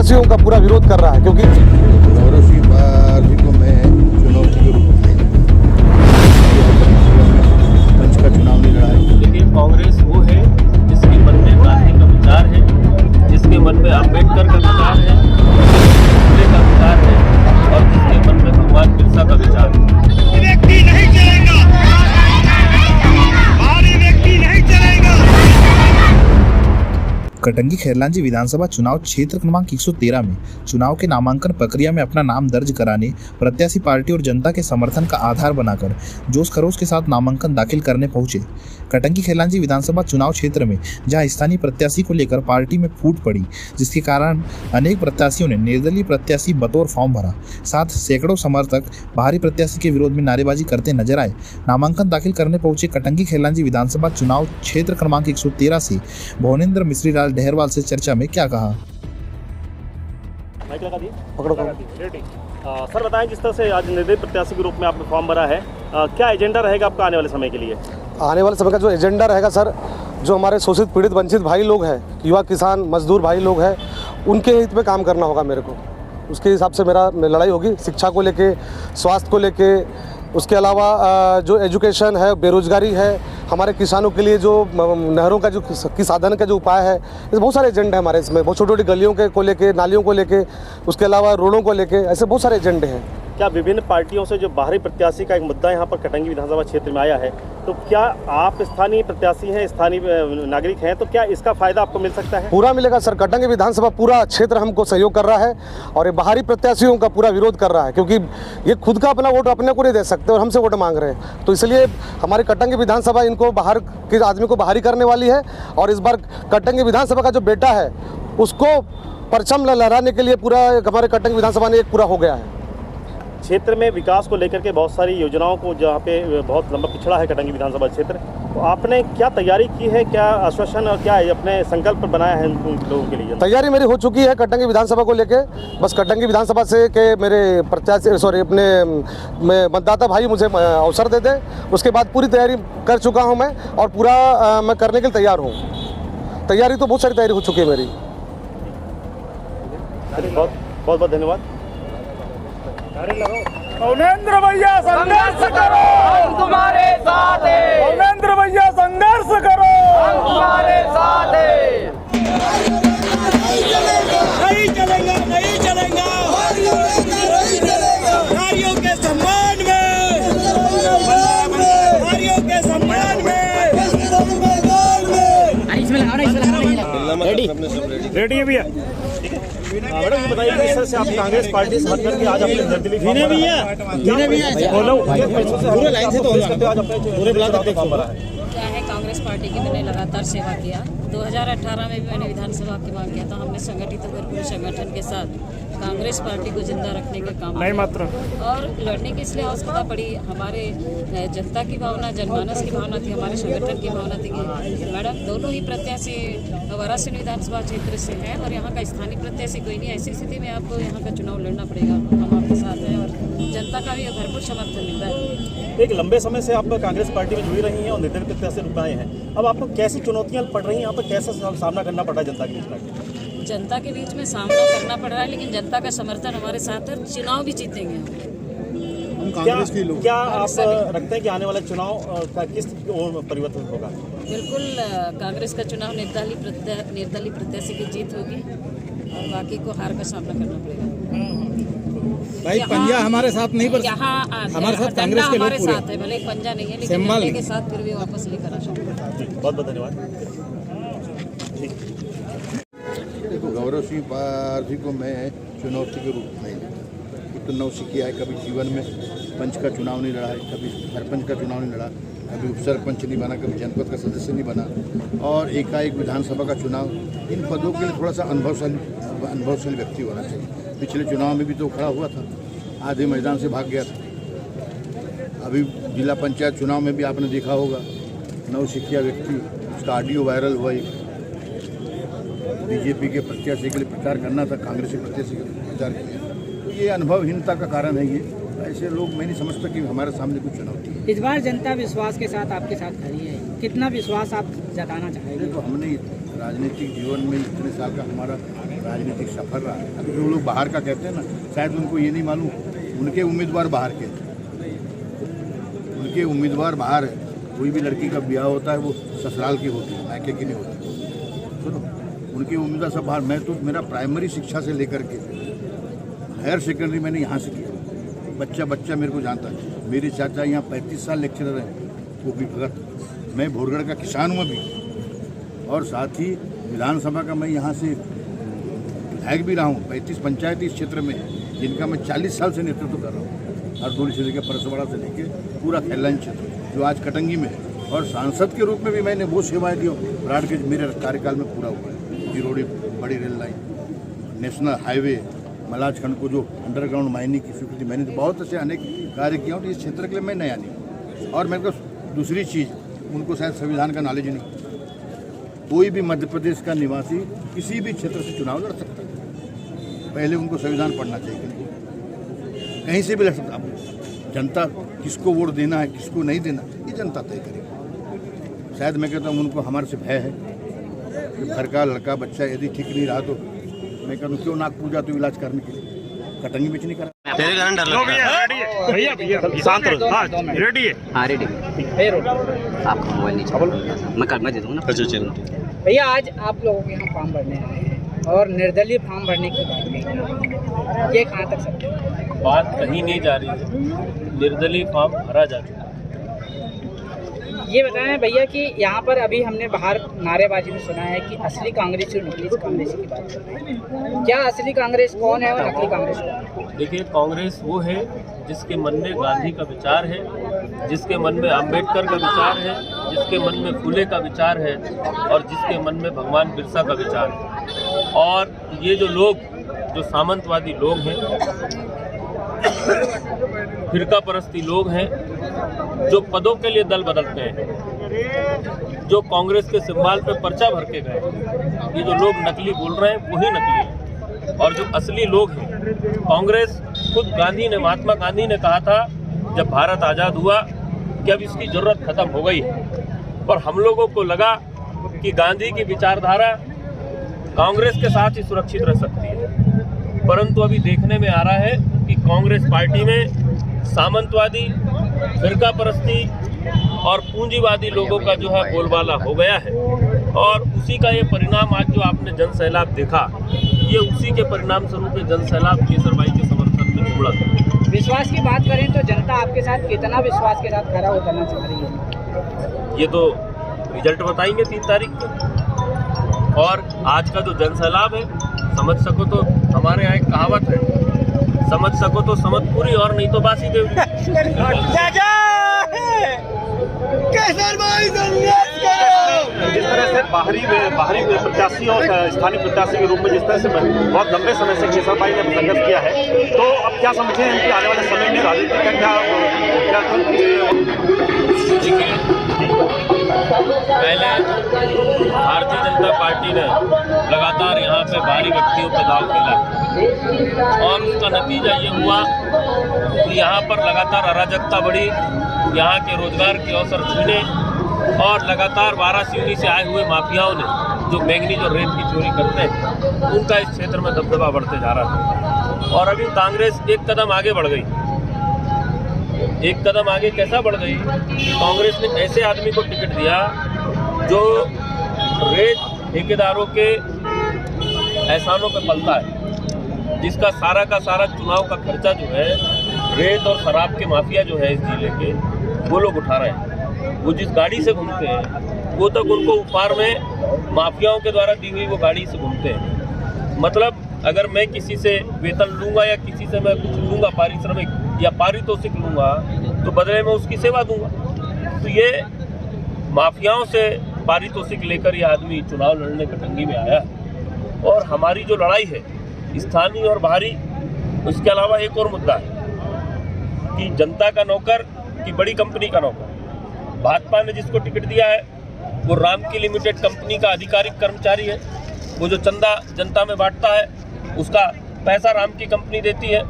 प्रत्याशियों का पूरा विरोध कर रहा है, क्योंकि गौरव सिंह पारसी को मैं चुनौती के रूप में पंच का चुनाव नहीं लड़ा है। देखिए, कांग्रेस वो है जिसके मन में गांधी का विचार है, जिसके मन में अम्बेडकर का विचार है, फुले का विचार है और जिसके मन में भगवान बिरसा का विचार है। व्यक्ति नहीं चलेगा, भारी व्यक्ति नहीं चलेगा। कटंगी खैरलांजी विधानसभा चुनाव क्षेत्र क्रमांक 113 में चुनाव के नामांकन प्रक्रिया में अपना नाम दर्ज कराने प्रत्याशी पार्टी और जनता के समर्थन का आधार बनाकर जोश खरोश के साथ नामांकन दाखिल करने पहुंचे। कटंगी खैरलांजी विधानसभा चुनाव क्षेत्र में जहां स्थानीय प्रत्याशी को लेकर पार्टी में फूट पड़ी, जिसके कारण अनेक प्रत्याशियों ने निर्दलीय प्रत्याशी बतौर फॉर्म भरा। साथ सैकड़ों समर्थक बाहरी प्रत्याशी के विरोध में नारेबाजी करते नजर आए। नामांकन दाखिल करने पहुंचे कटंगी खैरलांजी विधानसभा चुनाव क्षेत्र क्रमांक 113 से भुवनेंद्र मिश्री लाल डहरवाल से चर्चा में क्या कहा। सर बताएं, जिस तरह से आज निर्दलीय प्रत्याशी के रूप में आपने फॉर्म भरा है, क्या एजेंडा रहेगा आपका आने वाले समय के लिए? आने वाले समय का जो एजेंडा रहेगा सर, जो हमारे शोषित पीड़ित वंचित भाई लोग हैं, युवा किसान मजदूर भाई लोग हैं, उनके हित में काम करना होगा मेरे को। उसके हिसाब से मेरा लड़ाई होगी, शिक्षा को लेके, स्वास्थ्य को लेके, उसके अलावा जो एजुकेशन है, बेरोजगारी है, हमारे किसानों के लिए जो नहरों का जो की साधन का जो उपाय है, इस बहुत सारे एजेंडे हैं हमारे इसमें। बहुत छोटी छोटी गलियों के को लेके, नालियों को लेके, उसके अलावा रोडों को लेके, ऐसे बहुत सारे एजेंडे हैं। क्या विभिन्न पार्टियों से जो बाहरी प्रत्याशी का एक मुद्दा यहाँ पर कटंगी विधानसभा क्षेत्र में आया है, तो क्या आप स्थानीय प्रत्याशी हैं, स्थानीय नागरिक हैं, तो क्या इसका फायदा आपको मिल सकता है? पूरा मिलेगा सर। कटंगी विधानसभा पूरा क्षेत्र हमको सहयोग कर रहा है और ये बाहरी प्रत्याशियों का पूरा विरोध कर रहा है, क्योंकि ये खुद का अपना वोट अपने को नहीं दे सकते और हमसे वोट मांग रहे हैं। तो इसलिए हमारी कटंगी विधानसभा इनको बाहर के आदमी को बाहरी करने वाली है और इस बार कटंगी विधानसभा का जो बेटा है उसको परचम लहराने के लिए पूरा हमारे कटंगी विधानसभा ने एक पूरा हो गया है। क्षेत्र में विकास को लेकर के बहुत सारी योजनाओं को, जहाँ पे बहुत लंबा पिछड़ा है कटंगी विधानसभा क्षेत्र, तो आपने क्या तैयारी की है, क्या आश्वासन और क्या अपने संकल्प बनाया है उन लोगों के लिए? तैयारी मेरी हो चुकी है कटंगी विधानसभा को लेके। बस कटंगी विधानसभा से के मेरे प्रत्याशी अपने मतदाता भाई मुझे अवसर दे दें, उसके बाद पूरी तैयारी कर चुका हूँ मैं और पूरा मैं करने के लिए तैयार हूँ। तैयारी तो बहुत सारी तैयारी हो चुकी है मेरी। बहुत बहुत धन्यवाद। भुवनेंद्र भैया संघर्ष करो, हम तुम्हारे साथ हैं। भुवनेंद्र भैया संघर्ष करो, हम तुम्हारे साथ हैं। नहीं चलेगा, नहीं चलेगा, नारियों के सम्मान में, नारियों के सम्मान में। रेडी है भैया? मैडम ये बताइए, किस तरह से आप कांग्रेस पार्टी से हट करके आज अपने निर्दलीय पूरे लाइन से तो आज अपने पूरे ब्लॉक में फॉर्म भरा है? क्या है, कांग्रेस पार्टी की मैंने लगातार सेवा किया। 2018 में भी मैंने विधानसभा की मांग किया था। हमने संगठित होकर पूरे संगठन के साथ कांग्रेस पार्टी को जिंदा रखने के काम नहीं मात्र और लड़ने की इसलिए आवश्यकता पड़ी। हमारे जनता की भावना, जनमानस की भावना थी, हमारे संगठन की भावना थी कि मैडम दोनों ही प्रत्याशी वाराणसी विधानसभा क्षेत्र से हैं और यहाँ का स्थानीय प्रत्याशी कोई नहीं। ऐसी स्थिति में आपको यहाँ का चुनाव लड़ना पड़ेगा। हम आपके साथ हैं और जनता का भी भरपूर समर्थन मिल रहा है। एक लंबे समय से आप कांग्रेस पार्टी में जुड़ी रही हैं और निर्दलीय प्रत्याशी रूप में आए हैं, अब आपको कैसी चुनौतियां पड़ रही हैं, यहाँ पर कैसा सामना करना पड़ रहा है जनता के बीच? जनता के बीच में सामना करना पड़ रहा है, लेकिन जनता का समर्थन हमारे साथ है। चुनाव भी जीतेंगे हम। कांग्रेस के लोग क्या आप रखते हैं कि आने वाला चुनाव का किस ओर परिवर्तन होगा? बिल्कुल, कांग्रेस का चुनाव निर्दलीय प्रत्याशी की जीत होगी और बाकी को हार का सामना करना पड़ेगा। भाई पंजा हमारे साथ नहीं, पर यहाँ हमारे साथ कांग्रेस के लोग हमारे साथ है, भले पंजा नहीं है लेकिन डंडे के साथ फिर भी वापस लेकर आ सकते हैं। बहुत बहुत धन्यवाद। देखो, गौरव सिंह पारसी को मैं चुनौती के रूप में तो नौसिखिया है। कभी जीवन में पंच का चुनाव नहीं लड़ा है, कभी सरपंच का चुनाव नहीं लड़ा, कभी उप सरपंच नहीं बना, कभी जनपद का सदस्य नहीं बना और एकाएक विधानसभा का चुनाव। इन पदों के लिए थोड़ा सा अनुभवशाली व्यक्ति होना चाहिए। पिछले चुनाव में भी तो खड़ा हुआ था, आधे मैदान से भाग गया था। अभी जिला पंचायत चुनाव में भी आपने देखा होगा, नौसिखिया व्यक्ति, उसका ऑडियो वायरल हुआ। बीजेपी के प्रत्याशी के लिए प्रचार करना था, कांग्रेस के प्रत्याशी के लिए प्रचार किया। ये अनुभवहीनता का कारण है। ये ऐसे लोग मैं नहीं समझता कि हमारे सामने कुछ चुनौती है। इस बार जनता विश्वास के साथ आपके साथ खड़ी है, कितना विश्वास आप जताना चाहेंगे? तो हमने राजनीतिक जीवन में इतने साल का हमारा राजनीतिक सफर रहा है। अभी जो लोग बाहर का कहते हैं ना, शायद उनको ये नहीं मालूम उनके उम्मीदवार बाहर के, उनके उम्मीदवार बाहर है। कोई भी लड़की का ब्याह होता है वो ससुराल की होती है, मायके की नहीं होती। सुनो, उनके उम्मीदवार सब बाहर। मैं तो मेरा प्राइमरी शिक्षा से लेकर के हायर सेकेंडरी मैंने यहाँ से किया। बच्चा बच्चा मेरे को जानता है। मेरे चाचा यहाँ 35 साल लेक्चरर हैं, वो भी भगत। मैं भोरगढ़ का किसान हूँ अभी, और साथ ही विधानसभा का मैं यहाँ से विधायक भी रहा हूँ। 35 पंचायत इस क्षेत्र में, जिनका मैं 40 साल से नेतृत्व कर रहा हूँ। हरदोली से लेकर परसवाड़ा से लेकर पूरा खैलान क्षेत्र जो आज कटंगी में है। और सांसद के रूप में भी मैंने वो सेवाएं दी ब्राड के मेरे कार्यकाल में पूरा हुआ है। जीरोड़ी बड़ी रेल लाइन, नेशनल हाईवे, मलाज खंड को जो अंडरग्राउंड माइनिंग की स्वीकृति, मैंने तो बहुत ऐसे अनेक कार्य किया हूँ। इस क्षेत्र के लिए मैं नया नहीं। और मेरे को दूसरी चीज़, उनको शायद संविधान का नॉलेज नहीं। कोई भी मध्य प्रदेश का निवासी किसी भी क्षेत्र से चुनाव लड़ सकता है, पहले उनको संविधान पढ़ना चाहिए। कहीं से भी लड़ सकता। जनता किसको वोट देना है, किसको नहीं देना, ये जनता तय करेगी। शायद मैं कहता हूँ उनको हमारे से भय है कि घर का लड़का बच्चा यदि ठीक नहीं रहा तो मैं कहता हूँ क्यों नाग पूजा तो इलाज करने के लिए कटंगी बिच नहीं करा। तेरे कारण डर लग रहा है। भैया शांत रहो। हाँ रेडी है। हाँ रेडी आपका मोबाइल नहीं चल मैं दे दूँगा ना। अच्छा भैया आज आप लोगों के यहाँ फॉर्म भरने आए हैं और निर्दलीय फॉर्म भरने की बात कही, ये कहाँ तक सत्य है? बात कहीं नहीं जा रही है, निर्दलीय फॉर्म भरा जा चुका है। ये बताएं भैया कि यहाँ पर अभी हमने बाहर नारेबाजी में सुना है कि असली कांग्रेसी और नकली कांग्रेसी की बात कर रहे हैं। क्या असली कांग्रेस कौन है और नकली कांग्रेस कौन है? देखिए, कांग्रेस वो है जिसके मन में गांधी का विचार है, जिसके मन में अंबेडकर का विचार है, जिसके मन में फुले का विचार है और जिसके मन में भगवान बिरसा का विचार है। और ये जो लोग, जो सामंतवादी लोग हैं, फिरका परस्ती लोग हैं, जो पदों के लिए दल बदलते हैं, जो कांग्रेस के सिंबल पे पर्चा भर के गए, ये जो लोग नकली बोल रहे हैं वही नकली हैं। और जो असली लोग हैं, कांग्रेस, खुद गांधी ने, महात्मा गांधी ने कहा था जब भारत आज़ाद हुआ कि अब इसकी ज़रूरत ख़त्म हो गई है। और हम लोगों को लगा कि गांधी की विचारधारा कांग्रेस के साथ ही सुरक्षित रह सकती है, परंतु अभी देखने में आ रहा है कि कांग्रेस पार्टी में सामंतवादी, फिरका परस्ती और पूंजीवादी लोगों का जो है बोलबाला हो गया है। और उसी का ये परिणाम आज जो आपने जन सैलाब देखा, ये उसी के परिणाम स्वरूप जन सैलाब केसरबाई के समर्थन में उमड़ा था। विश्वास की बात करें तो जनता आपके साथ कितना विश्वास के साथ खड़ा उतरना चाह रही है? ये तो रिजल्ट बताएंगे 3 तारीख को। और आज का जो जन सैलाब है, समझ सको तो हमारे यहाँ एक कहावत है, समझ सको तो समझ पूरी और नहीं तो बासी देवी। जिस तरह से बाहरी प्रत्याशी और स्थानीय प्रत्याशी के रूप में जिस तरह से बहुत लंबे समय से केसरबाई ने संघर्ष किया है, तो अब क्या समझे हैं कि आने वाले समय में राजनीति का क्या पहले भारतीय जनता पार्टी ने लगातार यहाँ पे बाहरी व्यक्तियों पर दाव खेला और उसका नतीजा ये हुआ कि यहाँ पर लगातार अराजकता बढ़ी, यहाँ के रोजगार के अवसर छीने और लगातार वाराणसी से आए हुए माफियाओं ने जो मैंगनीज और रेत की चोरी करते हैं, उनका इस क्षेत्र में दबदबा बढ़ते जा रहा था। और अभी कांग्रेस एक कदम आगे बढ़ गई। एक कदम आगे कैसा बढ़ गई कि कांग्रेस ने ऐसे आदमी को टिकट दिया जो रेत ठेकेदारों के एहसानों पे पलता है, जिसका सारा का सारा चुनाव का खर्चा जो है रेत और शराब के माफिया जो है इस जिले के, वो लोग उठा रहे हैं। वो जिस गाड़ी से घूमते हैं वो तक उनको उपहार में माफियाओं के द्वारा दी हुई वो गाड़ी से घूमते हैं। मतलब अगर मैं किसी से वेतन लूँगा या किसी से मैं कुछ लूँगा, पारिश्रमिक या पारितोषिक लूँगा, तो बदले में उसकी सेवा दूँगा। तो ये माफियाओं से पारितोषिक लेकर ये आदमी चुनाव लड़ने कटंगी में आया है। और हमारी जो लड़ाई है स्थानीय और बाहरी, इसके अलावा एक और मुद्दा है कि जनता का नौकर कि बड़ी कंपनी का नौकर। भाजपा ने जिसको टिकट दिया है वो राम की लिमिटेड कंपनी का आधिकारिक कर्मचारी है। वो जो चंदा जनता में बांटता है उसका पैसा राम की कंपनी देती है।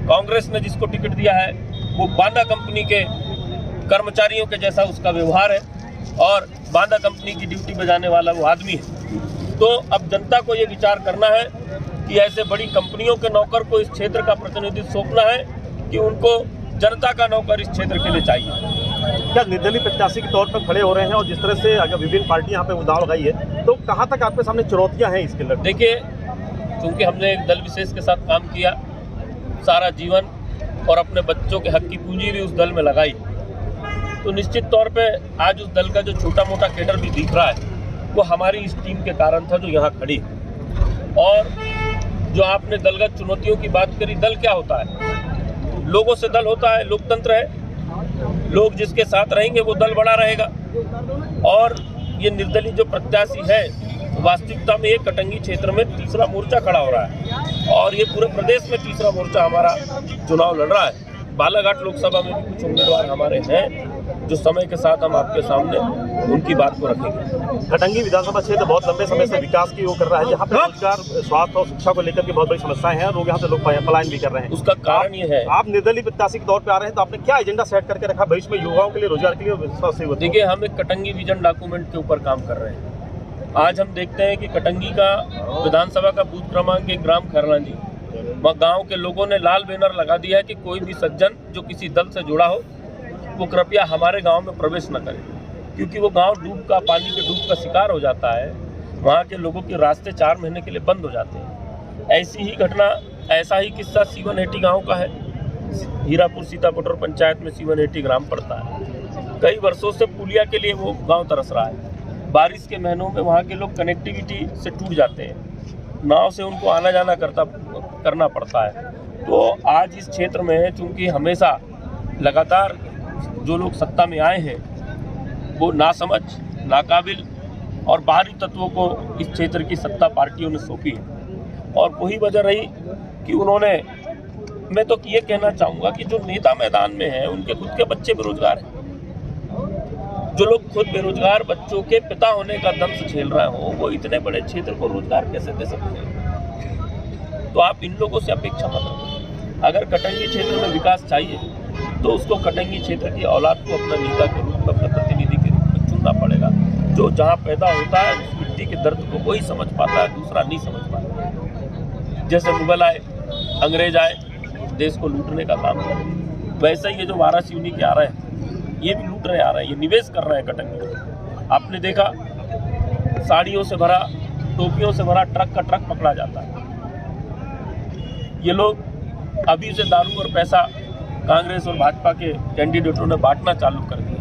कांग्रेस ने जिसको टिकट दिया है वो बांदा कंपनी के कर्मचारियों के जैसा उसका व्यवहार है और बांदा कंपनी की ड्यूटी बजाने वाला वो आदमी है। तो अब जनता को ये विचार करना है कि ऐसे बड़ी कंपनियों के नौकर को इस क्षेत्र का प्रतिनिधित्व सौंपना है कि उनको जनता का नौकर इस क्षेत्र के लिए चाहिए। क्या निर्दलीय प्रत्याशी के तौर पर खड़े हो रहे हैं और जिस तरह से अगर विभिन्न पार्टी यहाँ पे उदाव लगाई है तो कहाँ तक आपके सामने चुनौतियाँ हैं इसके लिए? देखिए, क्योंकि हमने एक दल विशेष के साथ काम किया सारा जीवन और अपने बच्चों के हक की पूंजी भी उस दल में लगाई, तो निश्चित तौर पे आज उस दल का जो छोटा मोटा कैडर भी दिख रहा है वो हमारी इस टीम के कारण था जो यहाँ खड़ी। और जो आपने दलगत चुनौतियों की बात करी, दल क्या होता है? लोगों से दल होता है, लोकतंत्र है, लोग जिसके साथ रहेंगे वो दल बड़ा रहेगा। और ये निर्दलीय जो प्रत्याशी है वास्तविकता में ये कटंगी क्षेत्र में तीसरा मोर्चा खड़ा हो रहा है और ये पूरे प्रदेश में तीसरा मोर्चा हमारा चुनाव लड़ रहा है। बालाघाट लोकसभा में भी कुछ उम्मीदवार हमारे हैं जो समय के साथ हम आपके सामने उनकी बात को रखेंगे। कटंगी विधानसभा क्षेत्र बहुत लंबे समय से विकास की वो कर रहा है, जहाँ पे रोजगार, स्वास्थ्य और शिक्षा को लेकर के बहुत बड़ी समस्याएं हैं, लोग यहाँ से लोग पलायन भी कर रहे हैं। उसका कारण ये है, आप निर्दलीय प्रत्याशी के तौर पे आ रहे हैं तो आपने क्या एजेंडा सेट करके रखा भविष्य में युवाओं के लिए, रोजगार के लिए? देखिए, हम एक कटंगी विजन डॉक्यूमेंट के ऊपर काम कर रहे हैं। आज हम देखते हैं कि कटंगी का विधानसभा का बूथ क्रमांक एक ग्राम खरलांजी, गांव के लोगों ने लाल बैनर लगा दिया है कि कोई भी सज्जन जो किसी दल से जुड़ा हो वो कृपया हमारे गांव में प्रवेश न करे, क्योंकि वो गांव पानी के डूब का शिकार हो जाता है। वहां के लोगों के रास्ते 4 महीने के लिए बंद हो जाते हैं। ऐसी ही घटना, ऐसा ही किस्सा सीवनहेटी गांव का है। हीरापुर सीतापुर पंचायत में सीवनहेटी ग्राम पड़ता है। कई वर्षों से पुलिया के लिए वो गाँव तरस रहा है। बारिश के महीनों में वहाँ के लोग कनेक्टिविटी से टूट जाते हैं, नाव से उनको आना जाना करना पड़ता है। तो आज इस क्षेत्र में चूंकि हमेशा लगातार जो लोग सत्ता में आए हैं वो नासमझ, नाकाबिल और बाहरी तत्वों को इस क्षेत्र की सत्ता पार्टियों ने सौंपी है और वही वजह रही कि उन्होंने, मैं तो ये कहना चाहूँगा कि जो नेता मैदान में हैं उनके खुद के बच्चे बेरोजगार हैं। जो लोग खुद बेरोजगार बच्चों के पिता होने का दंश झेल रहे हो वो इतने बड़े क्षेत्र को रोजगार कैसे दे सकते हैं? तो आप इन लोगों से अपेक्षा मत रखो। अगर कटंगी क्षेत्र में विकास चाहिए तो उसको कटंगी क्षेत्र की औलाद को अपना नेता के रूप में, अपना प्रतिनिधि के रूप में चुनना पड़ेगा। जो जहाँ पैदा होता है उस मिट्टी के दर्द को वही समझ पाता है, दूसरा नहीं समझ पाता। जैसे मुगल आए, अंग्रेज आए, देश को लूटने का काम करे, वैसे ही ये जो वारासी उन्हीं के आ रहे हैं ये भी लूट रहे आ रहे हैं, ये निवेश कर रहे हैं कटंगी में। आपने देखा साड़ियों से भरा, टोपियों से भरा ट्रक का ट्रक पकड़ा जाता है। ये लोग अभी से दारू और पैसा कांग्रेस और भाजपा के कैंडिडेटों ने बांटना चालू कर दिया।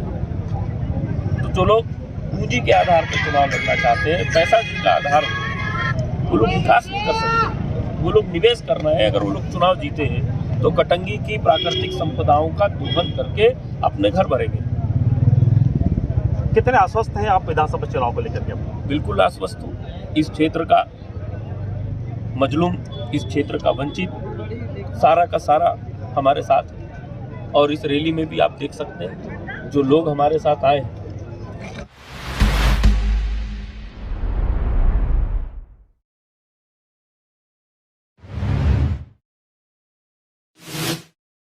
तो जो लोग पूंजी के आधार पर चुनाव लड़ना चाहते हैं, पैसा जिनका आधार हो, वो लोग विकास नहीं कर सकते, वो लोग निवेश कर रहे हैं। अगर वो लोग चुनाव जीते हैं तो कटंगी की प्राकृतिक संपदाओं का दोहन करके अपने घर भरेंगे। कितने आश्वस्त हैं आप विधानसभा चुनाव को लेकर के? बिल्कुल आश्वस्त हूँ। इस क्षेत्र का मजलूम, इस क्षेत्र का वंचित सारा का सारा हमारे साथ है और इस रैली में भी आप देख सकते हैं जो लोग हमारे साथ आए हैं